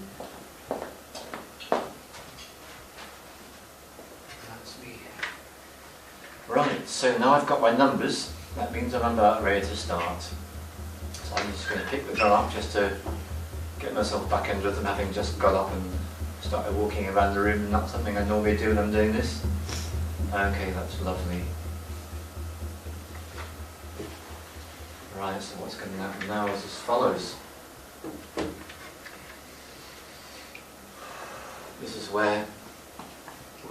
That's me. Right, so now I've got my numbers. That means I'm about ready to start. So I'm I'm just going to pick the drum up just to get myself back in rhythm, having just got up and started walking around the room, not something I normally do when I'm doing this. Okay, that's lovely. Right, so what's going to happen now is as follows. This is where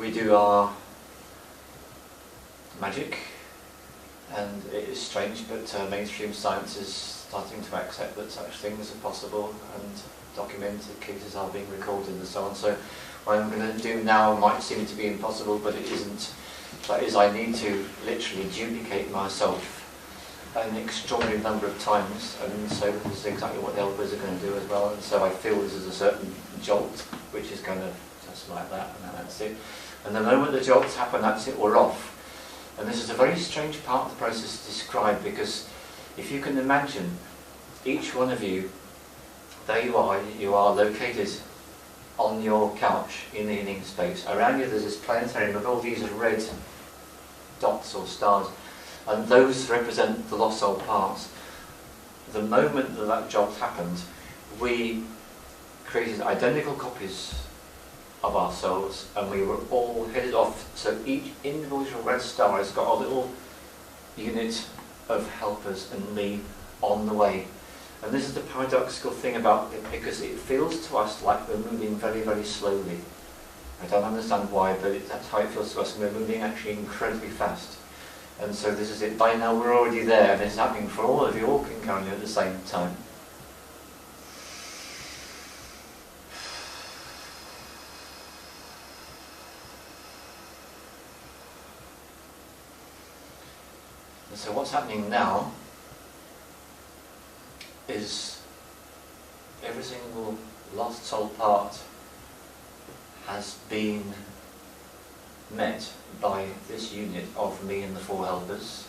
we do our magic, and it is strange, but mainstream science is starting to accept that such things are possible, and documented cases are being recorded and so on. So what I'm going to do now might seem to be impossible, but it isn't. That is, I need to literally duplicate myself an extraordinary number of times, and so this is exactly what the elbows are going to do as well. And so I feel this is a certain jolt, which is going to just like that, and that's it. And the moment the jolts happen, that's it, we're off. And this is a very strange part of the process to describe, because if you can imagine each one of you, there you are located on your couch in the healing space. Around you there's this planetarium with all these red dots or stars, and those represent the lost soul parts. The moment that that jolt happened, we created identical copies of ourselves, and we were all headed off. So each individual red star has got a little unit of helpers and me on the way. And this is the paradoxical thing about it, because it feels to us like we're moving very, very slowly. I don't understand why, but that's how it feels to us, and we're moving actually incredibly fast. And so this is it. By now we're already there, and it's happening for all of you, all concurrently at the same time. And so what's happening now is every single lost soul part has been met by this unit of me and the four helpers.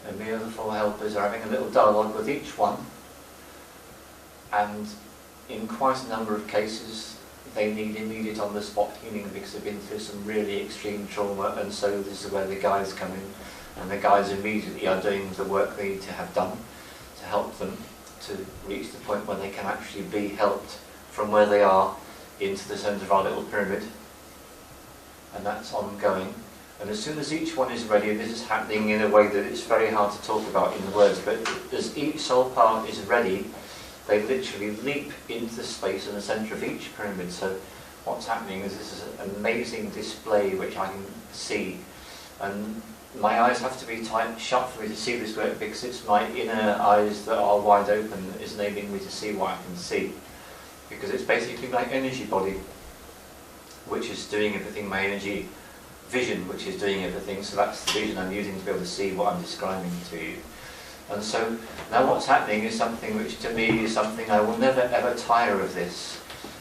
And me and the four helpers are having a little dialogue with each one, and in quite a number of cases they need immediate on-the-spot healing because they've been through some really extreme trauma, and so this is where the guides come in, and the guides immediately are doing the work they need to have done to help them to reach the point where they can actually be helped from where they are into the centre of our little pyramid. And that's ongoing. And as soon as each one is ready, this is happening in a way that it's very hard to talk about in the words, but as each soul part is ready, they literally leap into the space in the centre of each pyramid. So what's happening is this is an amazing display which I can see, and my eyes have to be tight shut for me to see this work, because it's my inner eyes that are wide open that is enabling me to see what I can see, because it's basically my energy body which is doing everything, my energy vision which is doing everything. So that's the vision I'm using to be able to see what I'm describing to you. And so now what's happening is something which to me is something I will never ever tire of this.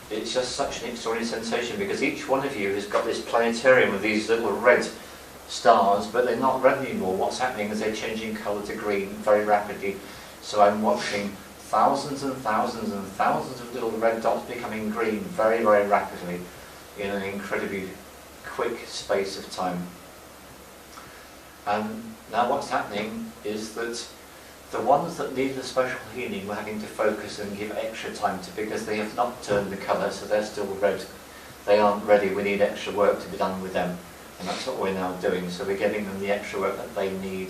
It's just such an extraordinary sensation, because each one of you has got this planetarium with these little red stars, but they're not red anymore. What's happening is they're changing colour to green very rapidly. So I'm watching thousands and thousands and thousands of little red dots becoming green very, very rapidly in an incredibly quick space of time. And now what's happening is that the ones that need the special healing we're having to focus and give extra time to, because they have not turned the colour, so they're still red. They aren't ready, we need extra work to be done with them. And that's what we're now doing. So we're giving them the extra work that they need.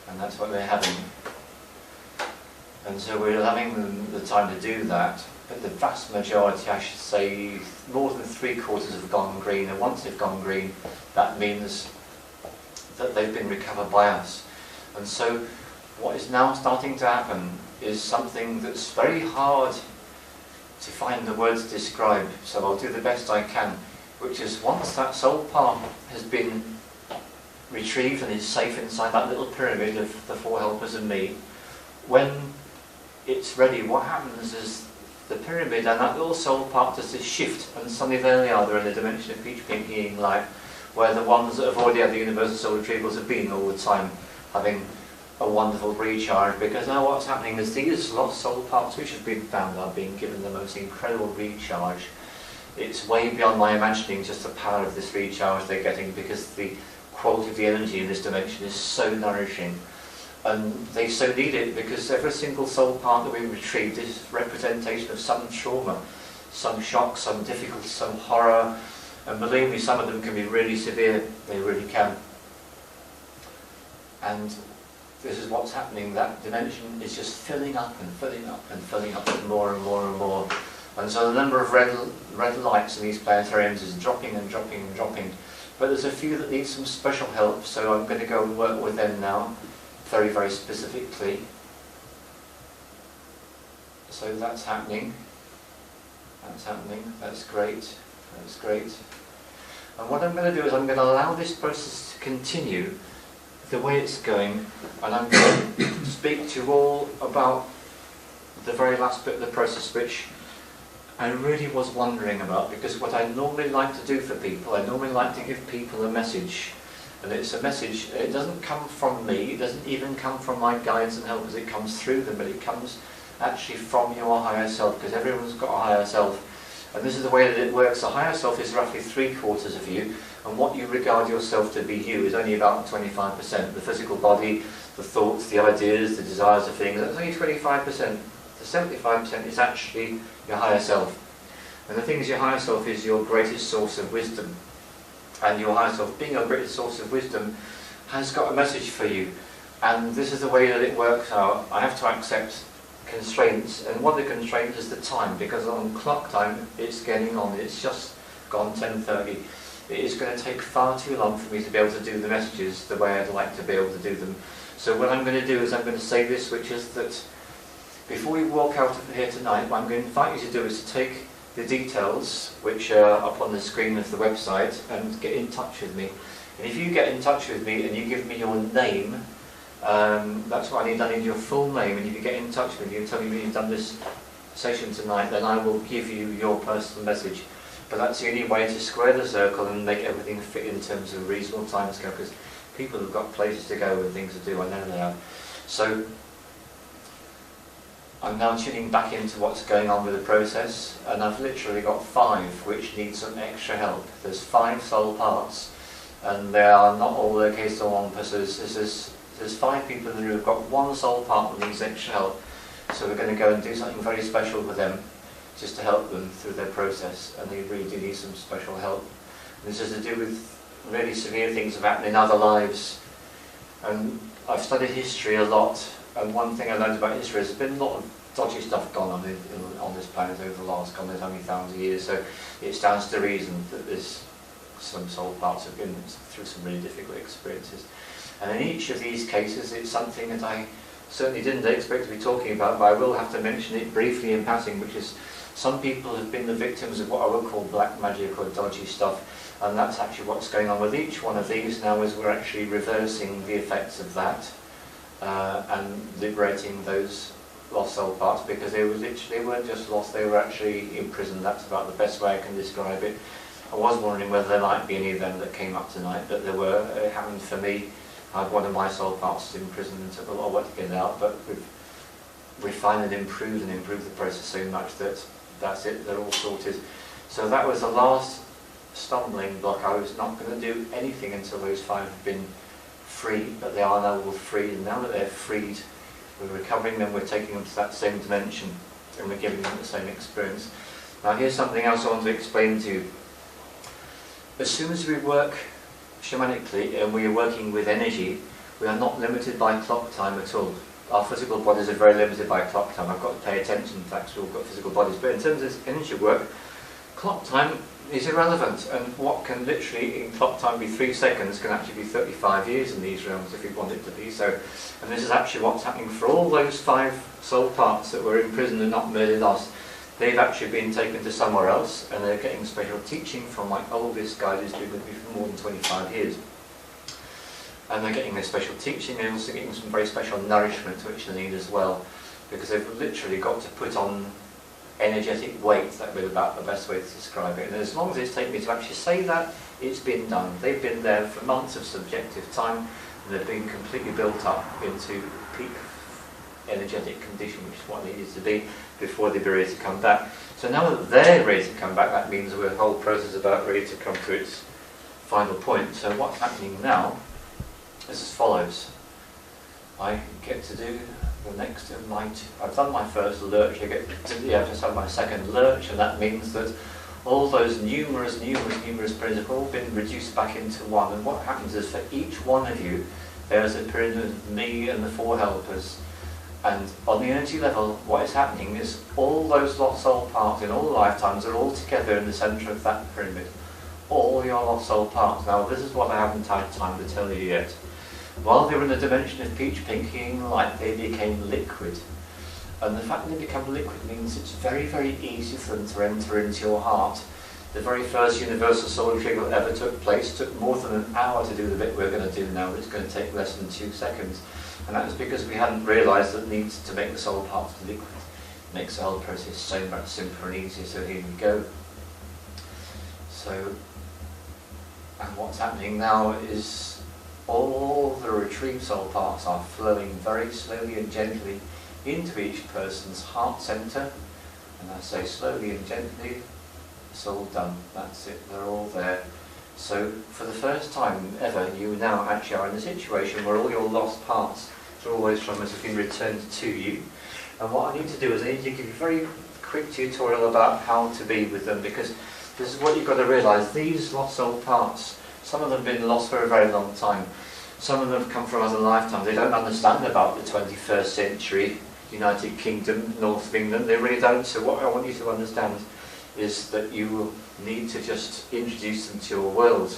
And that's what they're having. And so we're allowing them the time to do that. But the vast majority, I should say, more than 3/4 have gone green. And once they've gone green, that means that they've been recovered by us. And so what is now starting to happen is something that's very hard to find the words to describe. So I'll do the best I can. Which is, once that soul part has been retrieved and is safe inside that little pyramid of the four helpers and me, when it's ready, what happens is the pyramid and that little soul part does this shift, and suddenly there they are, they're in the dimension of peach pink healing light, where the ones that have already had the universal soul retrievals have been all the time, having a wonderful recharge. Because now what's happening is these lost soul parts which have been found are being given the most incredible recharge. It's way beyond my imagining just the power of this recharge they're getting, because the quality of the energy in this dimension is so nourishing. And they so need it because every single soul part that we retrieved is representation of some trauma, some shock, some difficulty, some horror. And believe me, some of them can be really severe, they really can. And this is what's happening, that dimension is just filling up and filling up and filling up with more and more and more. And so the number of red lights in these planetariums is dropping and dropping and dropping. But there's a few that need some special help, so I'm going to go and work with them now, very, very specifically. So that's happening. That's happening. That's great. That's great. And what I'm going to do is I'm going to allow this process to continue the way it's going, and I'm going to speak to you all about the very last bit of the process, which I really was wondering about, because what I normally like to do for people, I normally like to give people a message. And it's a message, it doesn't come from me, it doesn't even come from my guides and helpers, it comes through them, but it comes actually from your higher self, because everyone's got a higher self. And this is the way that it works. The higher self is roughly 3/4 of you, and what you regard yourself to be you is only about 25%. The physical body, the thoughts, the ideas, the desires of things, that's only 25%. The 75% is actually your higher self. And the thing is, your higher self is your greatest source of wisdom. And your higher self, being your greatest source of wisdom, has got a message for you. And this is the way that it works out. I have to accept constraints, and one of the constraints is the time, because on clock time it's getting on, it's just gone 10:30. It is going to take far too long for me to be able to do the messages the way I'd like to be able to do them. So what I'm going to do is I'm going to say this, which is that before we walk out of here tonight, what I'm going to invite you to do is to take the details which are up on the screen of the website and get in touch with me. And if you get in touch with me and you give me your name, that's what I need. I need your full name, and if you get in touch with me and tell me you've done this session tonight, then I will give you your personal message. But that's the only way to square the circle and make everything fit in terms of a reasonable time scale, because people have got places to go and things to do, I know they have. So I'm now tuning back into what's going on with the process, and I've literally got 5 which need some extra help. There's 5 soul parts, and they are not all located on one person. There's 5 people in the room who've got 1 soul part that needs extra help. So we're going to go and do something very special with them, just to help them through their process, and they really do need some special help. And this is to do with really severe things that happen in other lives. And I've studied history a lot, and one thing I learned about history is there's been a lot of dodgy stuff gone on on this planet over the last how many thousands of years, so it stands to reason that there's some soul parts have been through some really difficult experiences. And in each of these cases, it's something that I certainly didn't expect to be talking about, but I will have to mention it briefly in passing, which is some people have been the victims of what I would call black magic or dodgy stuff, and that's actually what's going on with each one of these now, is we're actually reversing the effects of that and liberating those lost soul parts, because they weren't just lost, they were actually imprisoned. That's about the best way I can describe it. I was wondering whether there might be any of them that came up tonight, but there were. It happened for me. I had one of my soul parts in prison and took a lot of work to get it out, but we've refined and improved the process so much that that's it, they're all sorted. So that was the last stumbling block. I was not going to do anything until those 5 have been freed, but they are now all freed, and now that they're freed, we're recovering them, we're taking them to that same dimension, and we're giving them the same experience. Now here's something else I want to explain to you. As soon as we work shamanically and we are working with energy, we are not limited by clock time at all. Our physical bodies are very limited by clock time. I've got to pay attention, in fact, we've all got physical bodies, but in terms of energy work, clock time is irrelevant, and what can literally in clock time be 3 seconds can actually be 35 years in these realms if we want it to be so. And this is actually what's happening for all those 5 soul parts that were imprisoned and not merely lost. They've actually been taken to somewhere else, and they're getting special teaching from my oldest guide who's been with me for more than 25 years. And they're getting their special teaching, and also getting some very special nourishment which they need as well, because they've literally got to put on energetic weight. That would be about the best way to describe it. And as long as it's taken me to actually say that, it's been done. They've been there for months of subjective time, and they've been completely built up into peak energetic condition, which is what they needed to be before they'd be ready to come back. So now that they're ready to come back, that means the whole process is about ready to come to its final point. So what's happening now is as follows. I get to do the next of my, I've done my first lurch, I get to, just have my second lurch, and that means that all those numerous periods have all been reduced back into one. And what happens is for each one of you, there's a pyramid of me and the 4 helpers. And on the energy level, what is happening is all those lost soul parts in all lifetimes are all together in the centre of that pyramid. All your lost soul parts. Now, this is what I haven't had time to tell you yet. While they were in the dimension of peach pinking light, they became liquid. And the fact that they become liquid means it's very, very easy for them to enter into your heart. The very first universal soul retrieval that ever took place took more than an hour to do the bit we're going to do now. It's going to take less than 2 seconds. And that was because we hadn't realised that it needs to make the soul parts liquid. It makes the whole process so much simpler and easier, so here we go. So, and what's happening now is all the retrieved soul parts are flowing very slowly and gently into each person's heart centre. And I say slowly and gently, it's all done, that's it, they're all there. So for the first time ever, you now actually are in a situation where all your lost parts are always from us have been returned to you. And what I need to do is I need to give you a very quick tutorial about how to be with them, because this is what you've got to realise. These lost soul parts, some of them have been lost for a very long time. Some of them have come from other lifetimes. They don't understand about the 21st century, United Kingdom, North of England. They really don't. So what I want you to understand is that you will need to just introduce them to your world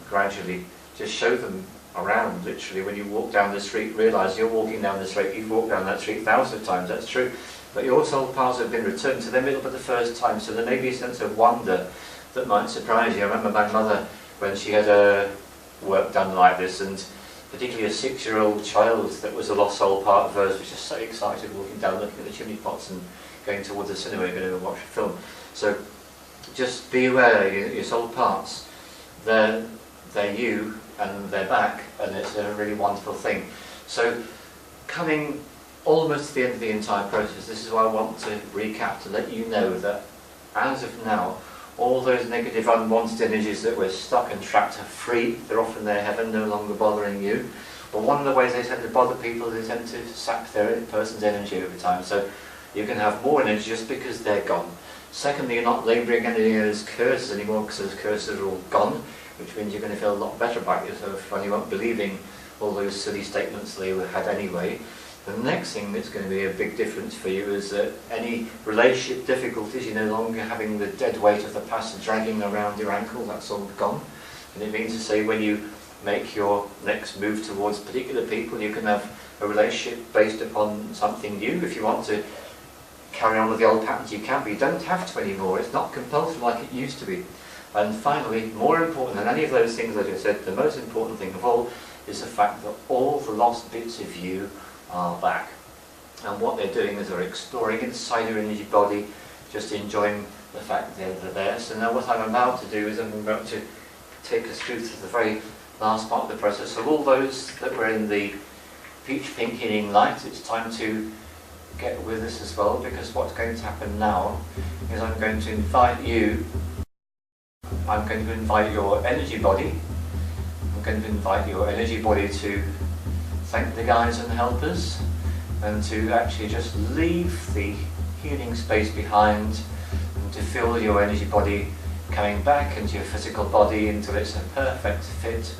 gradually. Just show them around, literally. When you walk down the street, realise you're walking down the street. You've walked down that street thousands of times, that's true. But your soul parts have been returned to them for the first time. So there may be a sense of wonder that might surprise you. I remember my mother, when she had her work done like this, and particularly a 6-year-old child that was a lost soul part of hers was just so excited walking down, looking at the chimney pots and going towards the cinema and going to watch a film. So just be aware, your soul parts, they're you and they're back, and it's a really wonderful thing. So coming almost to the end of the entire process, this is why I want to recap, to let you know that as of now, all those negative unwanted energies that were stuck and trapped are free. They're off in their heaven, no longer bothering you. But one of the ways they tend to bother people is they tend to sap their person's energy over time. So you can have more energy just because they're gone. Secondly, you're not labouring any of those curses anymore, because those curses are all gone, which means you're going to feel a lot better about yourself when you won't believing all those silly statements they had anyway. The next thing that's going to be a big difference for you is that any relationship difficulties, you're no longer having the dead weight of the past dragging around your ankle, that's all gone. And it means to say when you make your next move towards particular people, you can have a relationship based upon something new. If you want to carry on with the old patterns, you can, but you don't have to anymore. It's not compulsory like it used to be. And finally, more important than any of those things that I said, the most important thing of all is the fact that all the lost bits of you are back. And what they're doing is they're exploring inside your energy body, just enjoying the fact that they're there. So now what I'm about to do is I'm about to take us through to the very last part of the process. So all those that were in the peach pink healing light, it's time to get with us as well, because what's going to happen now is I'm going to invite you, I'm going to invite your energy body, I'm going to invite your energy body to thank the guides and helpers, and to actually just leave the healing space behind, and to feel your energy body coming back into your physical body until it's a perfect fit.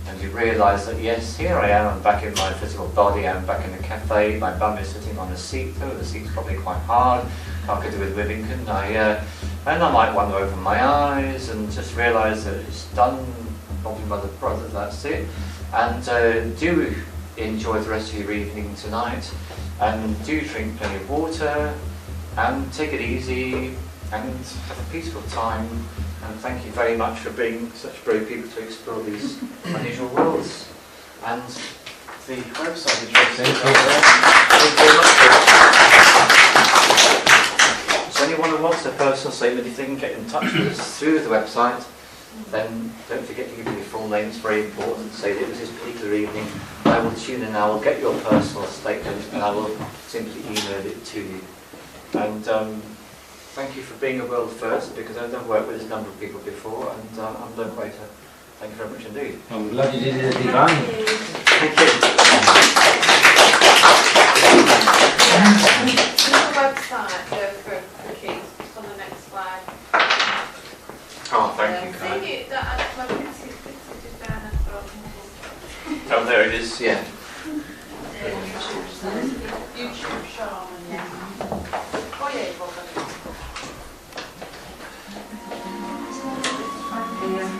And you realise that yes, here I am, I'm back in my physical body, I'm back in the cafe, my bum is sitting on a seat, though the seat's probably quite hard, I could do with living, couldn't I? And I might wander over my eyes and just realise that it's done, probably by the brother, that's it. And do enjoy the rest of your evening tonight, and do drink plenty of water, and take it easy, and have a peaceful time. And thank you very much for being such brave people to explore these unusual worlds. And the website address is there. Thank you very much. So anyone who wants a personal statement, if they can get in touch with us through the website, then don't forget to give me your full name. It's very important to say that it was this particular evening. I will tune in, I will get your personal statement, and I will simply email it to you. And thank you for being a world first, because I've done work with this number of people before, and I'm done greater. Thank you very much indeed. I'm glad you did it, Divine. Thank you. the website for Keith, just on the next slide. Oh, thank you, See Kai. it, that, my picture just down at the bottom. Oh, there it is, yeah. YouTube Shaman, yeah. Oh yeah, you've got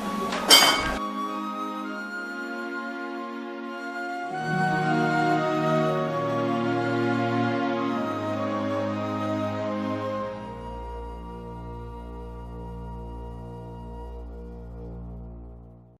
that.